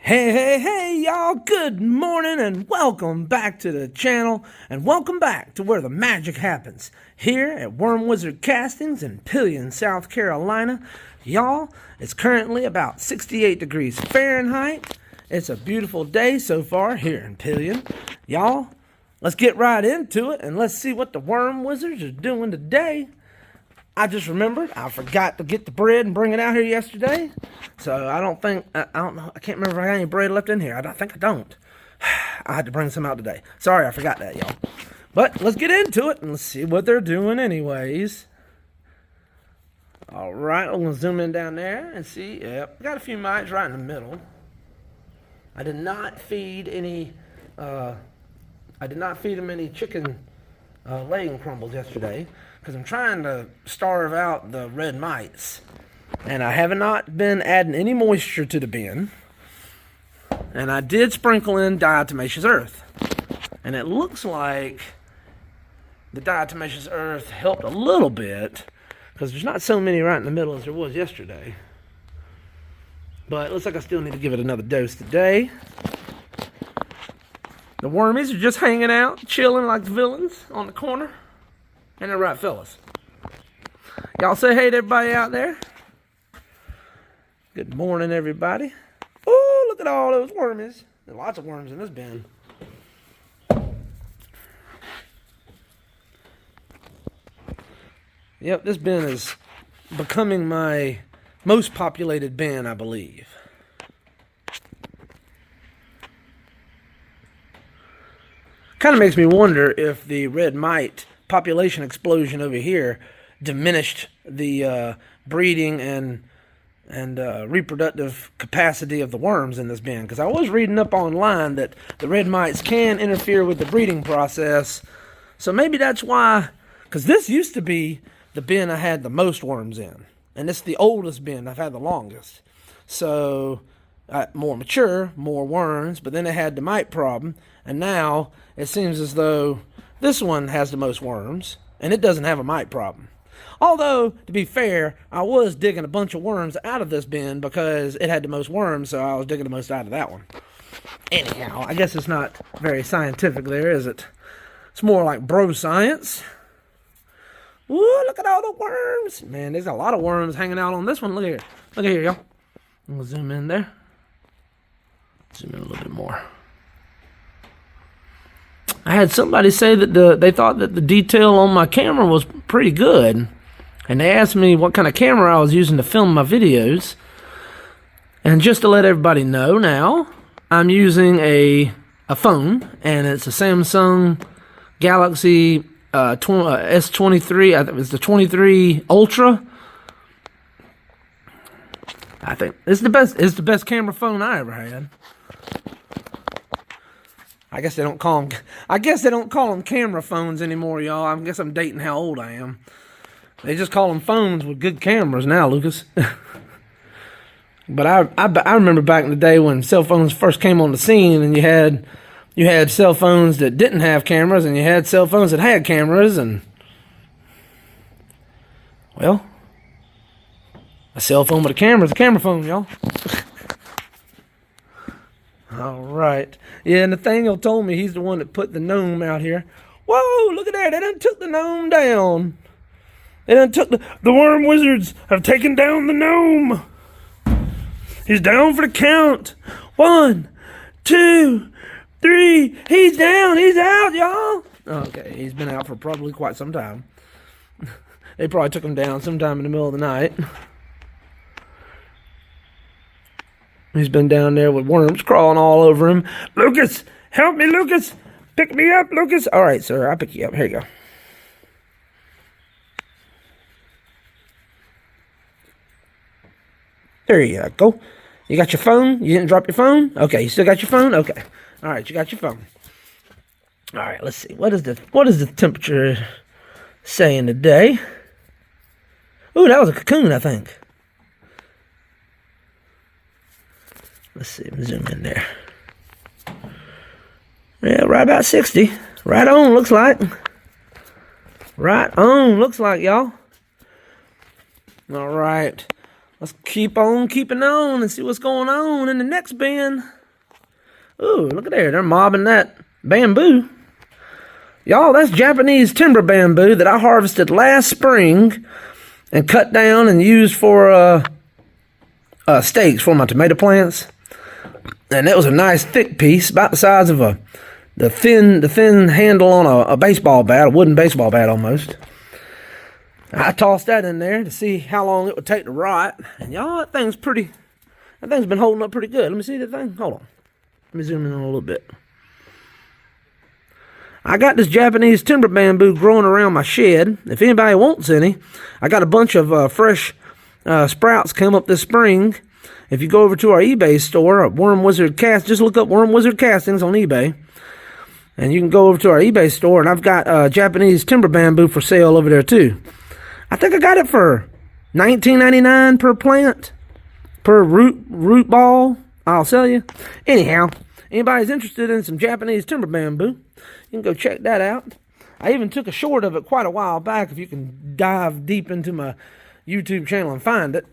Hey, y'all, good morning and welcome back to the channel and welcome back to where the magic happens, here at wormwizardcastings in Pelion, South Carolina. Y'all, it's currently about 68 degrees Fahrenheit. It's a beautiful day so far here in Pelion. Y'all, let's get right into it and let's see what the worm wizards are doing today. I just remembered I forgot to get the bread and bring it out here yesterday. So I don't know. I can't remember if I got any bread left in here. I don't. I had to bring some out today. Sorry, I forgot that, y'all. But let's get into it and let's see what they're doing anyways. All right, I'm going to zoom in down there and see. Yep, got a few mites right in the middle. I did not feed any, them any chicken laying crumbles yesterday, because I'm trying to starve out the red mites. And I have not been adding any moisture to the bin. And I did sprinkle in diatomaceous earth. And it looks like the diatomaceous earth helped a little bit, because there's not so many right in the middle as there was yesterday. But it looks like I still need to give it another dose today. The wormies are just hanging out, chilling like the villains on the corner. Ain't that right, fellas? Y'all say hey to everybody out there. Good morning, everybody. Oh, look at all those wormies. There's lots of worms in this bin. Yep, this bin is becoming my most populated bin, I believe. Kind of makes me wonder if the red mite population explosion over here diminished the breeding and reproductive capacity of the worms in this bin, because I was reading up online that the red mites can interfere with the breeding process. So maybe that's why, because this used to be the bin I had the most worms in, and it's the oldest bin I've had the longest. So more mature, more worms, but then it had the mite problem, and now it seems as though this one has the most worms, and it doesn't have a mite problem. Although, to be fair, I was digging a bunch of worms out of this bin because it had the most worms, so I was digging the most out of that one. Anyhow, I guess it's not very scientific there, is it? It's more like bro science. Ooh, look at all the worms. Man, there's a lot of worms hanging out on this one. Look here. Look here, y'all. I'm going to zoom in there. Zoom in a little bit more. I had somebody say that they thought that the detail on my camera was pretty good. And they asked me what kind of camera I was using to film my videos. And just to let everybody know now, I'm using a phone. And it's a Samsung Galaxy S23. I think it's the 23 Ultra. I think it's the best camera phone I ever had. I guess they don't call them camera phones anymore, y'all. I guess I'm dating how old I am. They just call them phones with good cameras now, Lucas. But I remember back in the day when cell phones first came on the scene, and you had cell phones that didn't have cameras, and you had cell phones that had cameras, and well, a cell phone with a camera is a camera phone, y'all. All right. Yeah, Nathaniel told me he's the one that put the gnome out here. Whoa, look at that. They done took the gnome down. They done took the worm wizards have taken down the gnome. He's down for the count. 1, 2, 3. He's down. He's out, y'all. Okay, he's been out for probably quite some time. They probably took him down sometime in the middle of the night. He's been down there with worms crawling all over him. Lucas, help me, Lucas. Pick me up, Lucas. All right, sir, I'll pick you up. Here you go. There you go. You got your phone? You didn't drop your phone? Okay, you still got your phone? Okay. All right, you got your phone. All right, let's see. What is the temperature saying today? Ooh, that was a cocoon, I think. Let's see, zoom in there. Yeah, right about 60. Right on, looks like. Right on, looks like, y'all. All right. Let's keep on keeping on and see what's going on in the next bin. Ooh, look at there. They're mobbing that bamboo. Y'all, that's Japanese timber bamboo that I harvested last spring and cut down and used for stakes for my tomato plants. And that was a nice thick piece, about the size of the thin handle on a baseball bat, a wooden baseball bat almost. I tossed that in there to see how long it would take to rot. And y'all, that thing's been holding up pretty good. Let me see that thing. Hold on. Let me zoom in a little bit. I got this Japanese timber bamboo growing around my shed. If anybody wants any, I got a bunch of fresh sprouts come up this spring. If you go over to our eBay store, just look up Worm Wizard Castings on eBay. And you can go over to our eBay store, and I've got Japanese timber bamboo for sale over there too. I think I got it for $19.99 per plant, per root ball. I'll sell you. Anyhow, anybody's interested in some Japanese timber bamboo, you can go check that out. I even took a short of it quite a while back, if you can dive deep into my YouTube channel and find it.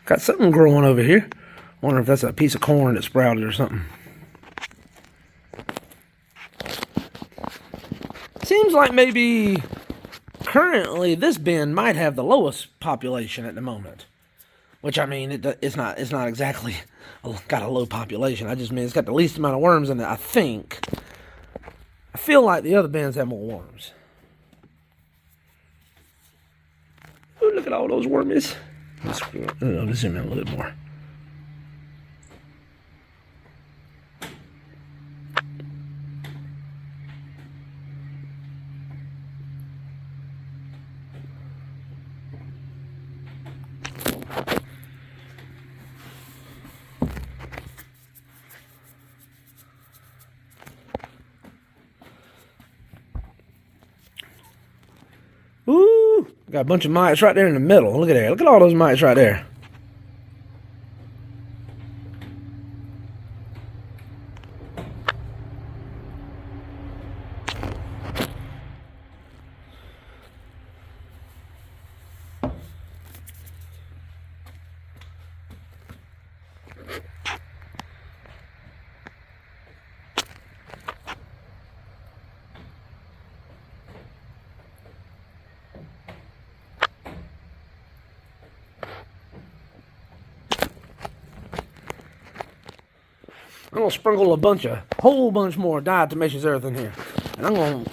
Got something growing over here. Wonder if that's a piece of corn that sprouted or something. Seems like maybe currently this bin might have the lowest population at the moment. Which, I mean, it's not exactly got a low population. I just mean it's got the least amount of worms in it, I think. I feel like the other bins have more worms. Ooh, look at all those wormies. Let's zoom in a little bit more. Ooh, got a bunch of mites right there in the middle. Look at there. Look at all those mites right there. I'm gonna sprinkle a whole bunch more diatomaceous earth in here, and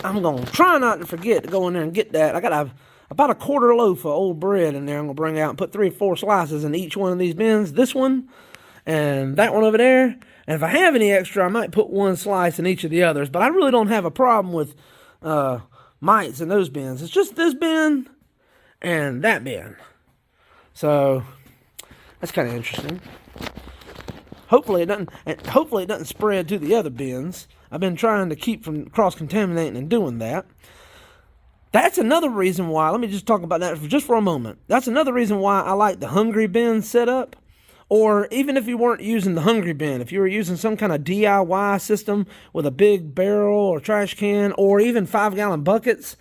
I'm gonna try not to forget to go in there and get that. I got about a quarter loaf of old bread in there. I'm gonna bring out and put 3 or 4 slices in each one of these bins. This one and that one over there. And if I have any extra, I might put 1 slice in each of the others. But I really don't have a problem with mites in those bins. It's just this bin and that bin. So that's kind of interesting. Hopefully it doesn't spread to the other bins. I've been trying to keep from cross-contaminating and doing that. That's another reason why, let me just talk about that for a moment. That's another reason why I like the hungry bin setup. Or even if you weren't using the hungry bin, if you were using some kind of DIY system with a big barrel or trash can or even 5-gallon buckets,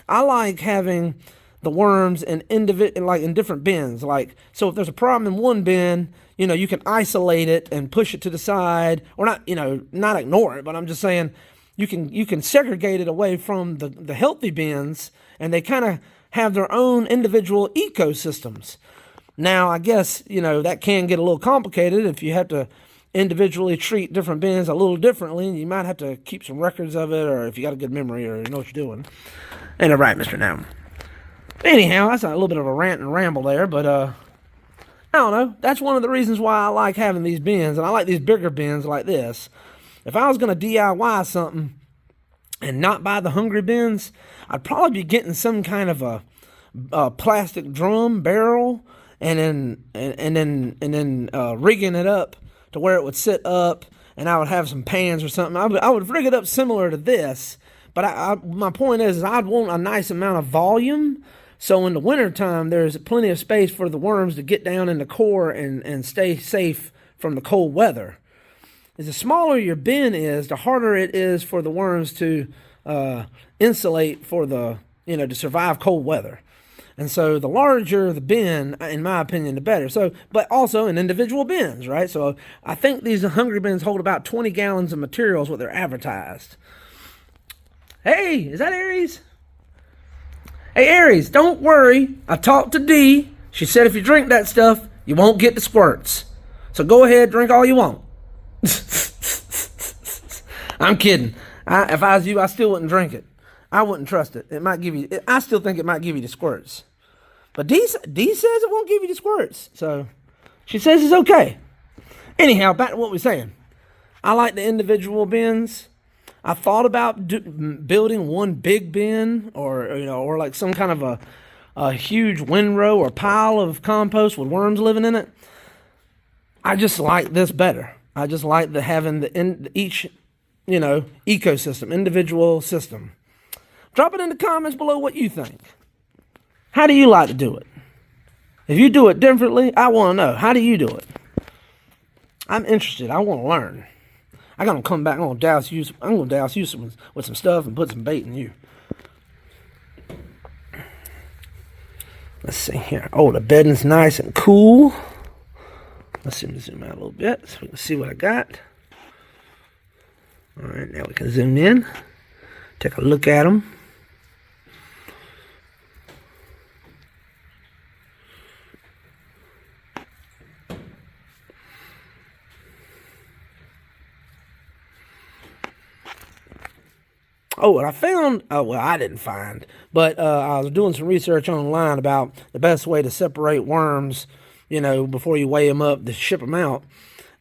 I like having the worms in different bins. Like, so if there's a problem in one bin, you can isolate it and push it to the side, or not ignore it, but I'm just saying you can segregate it away from the healthy bins, and they kind of have their own individual ecosystems. Now, I guess, that can get a little complicated if you have to individually treat different bins a little differently. You might have to keep some records of it, or if you got a good memory or you know what you're doing. Ain't that right, Mr. Now? Anyhow, that's a little bit of a rant and ramble there, but I don't know. That's one of the reasons why I like having these bins, and I like these bigger bins like this. If I was going to DIY something and not buy the hungry bins, I'd probably be getting some kind of a plastic drum barrel, and then rigging it up to where it would sit up, and I would have some pans or something. I would rig it up similar to this, but my point is I'd want a nice amount of volume. So in the wintertime, there's plenty of space for the worms to get down in the core and stay safe from the cold weather. Is the smaller your bin is, the harder it is for the worms to insulate for the, to survive cold weather. And so the larger the bin, in my opinion, the better. So, but also in individual bins, right? So I think these hungry bins hold about 20 gallons of materials, what they're advertised. Hey, is that Aries? Hey, Aries, don't worry. I talked to Dee. She said if you drink that stuff, you won't get the squirts. So go ahead, drink all you want. I'm kidding. If I was you, I still wouldn't drink it. I wouldn't trust it. It might give you, I still think it might give you the squirts. But Dee says it won't give you the squirts. So she says it's okay. Anyhow, back to what we're saying. I like the individual bins. I thought about building one big bin or like some kind of a huge windrow or pile of compost with worms living in it. I just like this better. I just like having each ecosystem, individual system. Drop it in the comments below what you think. How do you like to do it? If you do it differently, I want to know. How do you do it? I'm interested. I want to learn. I'm going to come back. I'm going to douse you with some stuff and put some bait in you. Let's see here. Oh, the bedding's nice and cool. Let's see, zoom out a little bit so we can see what I got. All right, now we can zoom in. Take a look at them. Oh, and I found, I didn't find, but I was doing some research online about the best way to separate worms, before you weigh them up to ship them out.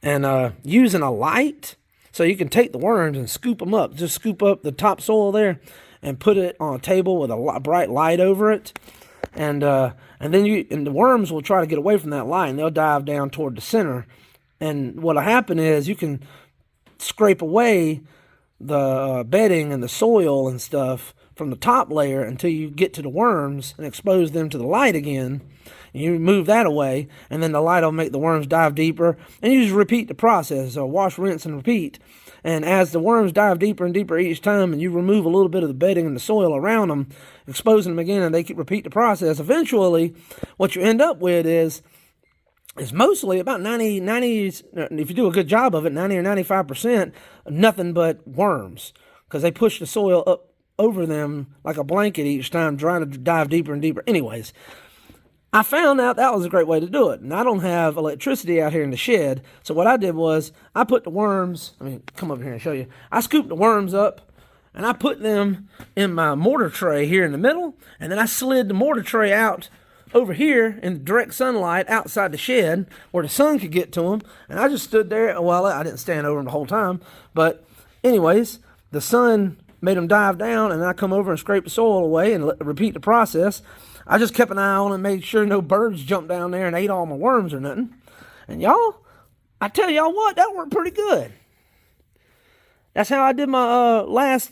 And using a light, so you can take the worms and scoop them up. Just scoop up the topsoil there and put it on a table with a bright light over it. And then the worms will try to get away from that light, and they'll dive down toward the center. And what'll happen is you can scrape away the bedding and the soil and stuff from the top layer until you get to the worms and expose them to the light again. And you move that away, and then the light will make the worms dive deeper. And you just repeat the process. So wash, rinse, and repeat. And as the worms dive deeper and deeper each time, and you remove a little bit of the bedding and the soil around them, exposing them again, and they keep repeat the process, eventually what you end up with is mostly about 90, if you do a good job of it, 90 or 95%, nothing but worms. Because they push the soil up over them like a blanket each time, trying to dive deeper and deeper. Anyways, I found out that was a great way to do it. And I don't have electricity out here in the shed. So what I did was I put the worms, come over here and show you. I scooped the worms up and I put them in my mortar tray here in the middle. And then I slid the mortar tray out over here in the direct sunlight outside the shed where the sun could get to them. And I just stood there. Well, I didn't stand over them the whole time. But anyways, the sun made them dive down, and I come over and scrape the soil away and repeat the process. I just kept an eye on it and made sure no birds jumped down there and ate all my worms or nothing. And y'all, I tell y'all what, that worked pretty good. That's how I did my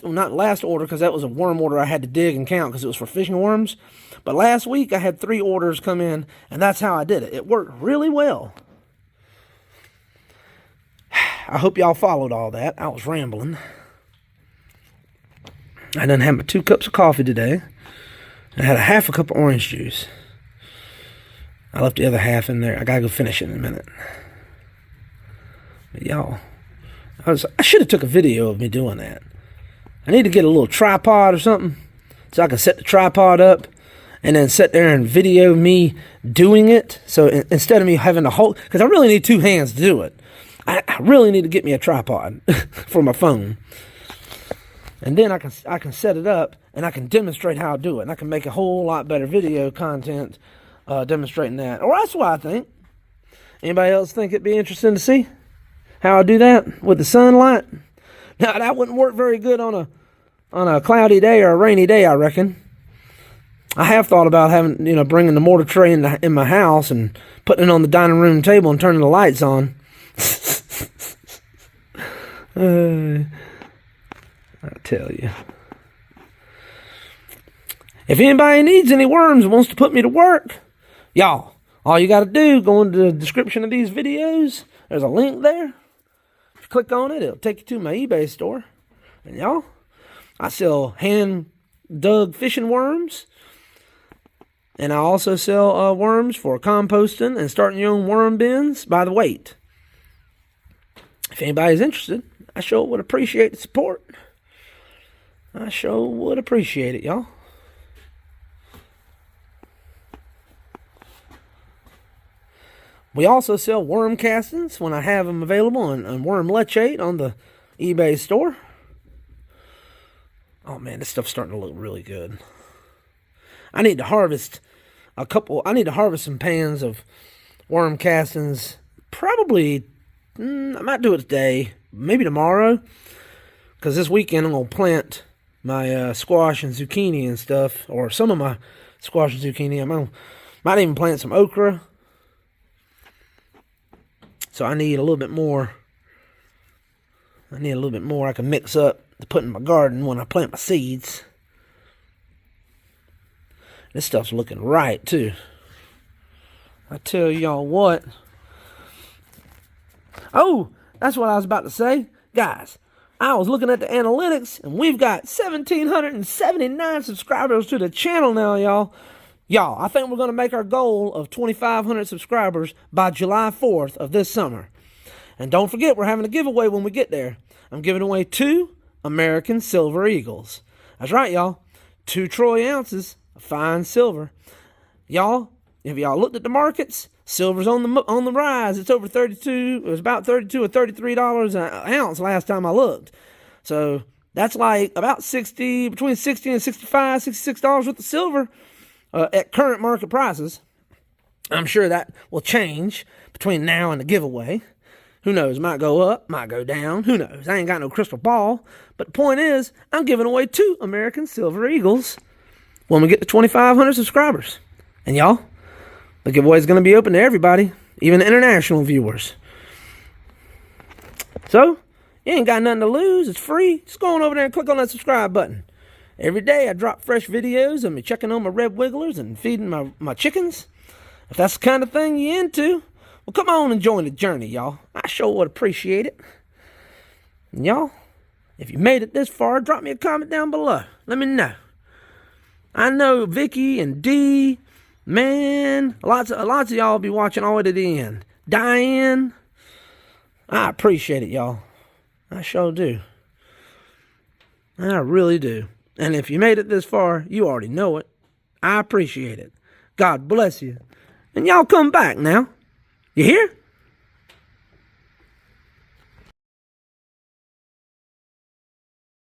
not last order, because that was a worm order I had to dig and count because it was for fishing worms. But last week I had 3 orders come in, and that's how I did it. It worked really well. I hope y'all followed all that. I was rambling. I done had my 2 cups of coffee today. I had a half a cup of orange juice. I left the other half in there. I gotta go finish it in a minute. But y'all, I should have took a video of me doing that. I need to get a little tripod or something so I can set the tripod up and then sit there and video me doing it. So instead of me having to hold, because I really need 2 hands to do it. I really need to get me a tripod for my phone. And then I can set it up and I can demonstrate how I do it. And I can make a whole lot better video content demonstrating that. Or that's what I think. Anybody else think it'd be interesting to see how I do that with the sunlight? Now, that wouldn't work very good on a cloudy day or a rainy day, I reckon. I have thought about having, bringing the mortar tray in my house and putting it on the dining room table and turning the lights on. I tell you. If anybody needs any worms and wants to put me to work, y'all, all you got to do, go into the description of these videos, There's a link there. If you click on it, it'll take you to my eBay store. And y'all, I sell hand-dug fishing worms. And I also sell worms for composting and starting your own worm bins by the weight. If anybody's interested, I sure would appreciate the support. I sure would appreciate it, y'all. We also sell worm castings when I have them available on Worm Leche on the eBay store. Oh man, this stuff's starting to look really good. I need to harvest some pans of worm castings. Probably, I might do it today, maybe tomorrow. Because this weekend I'm going to plant my squash and zucchini and stuff. Or some of my squash and zucchini. Might even plant some okra. So I need a little bit more. I can mix up to put in my garden when I plant my seeds. This stuff's looking right, too. I tell y'all what. Oh, that's what I was about to say. Guys, I was looking at the analytics, and we've got 1,779 subscribers to the channel now, y'all. Y'all, I think we're going to make our goal of 2,500 subscribers by July 4th of this summer. And don't forget, we're having a giveaway when we get there. I'm giving away 2 American Silver Eagles. That's right, y'all. 2 troy ounces of fine silver. Y'all, if y'all looked at the markets, silver's on the rise. It's over 32. It was about $32 or $33 an ounce last time I looked. So that's like about between $60 and $65, $66 worth of silver at current market prices. I'm sure that will change between now and the giveaway. Who knows? Might go up, might go down. Who knows? I ain't got no crystal ball. But the point is, I'm giving away 2 American Silver Eagles when we get to 2,500 subscribers. And y'all, the giveaway is going to be open to everybody, even international viewers. So, you ain't got nothing to lose. It's free. Just go on over there and click on that subscribe button. Every day I drop fresh videos of me checking on my red wigglers and feeding my chickens. If that's the kind of thing you're into, well, come on and join the journey, y'all. I sure would appreciate it. And y'all, if you made it this far, drop me a comment down below. Let me know. I know Vicky and Dee, man, lots of y'all will be watching all the way to the end. Diane, I appreciate it, y'all. I sure do. I really do. And if you made it this far, you already know it. I appreciate it. God bless you. And y'all come back now. You hear?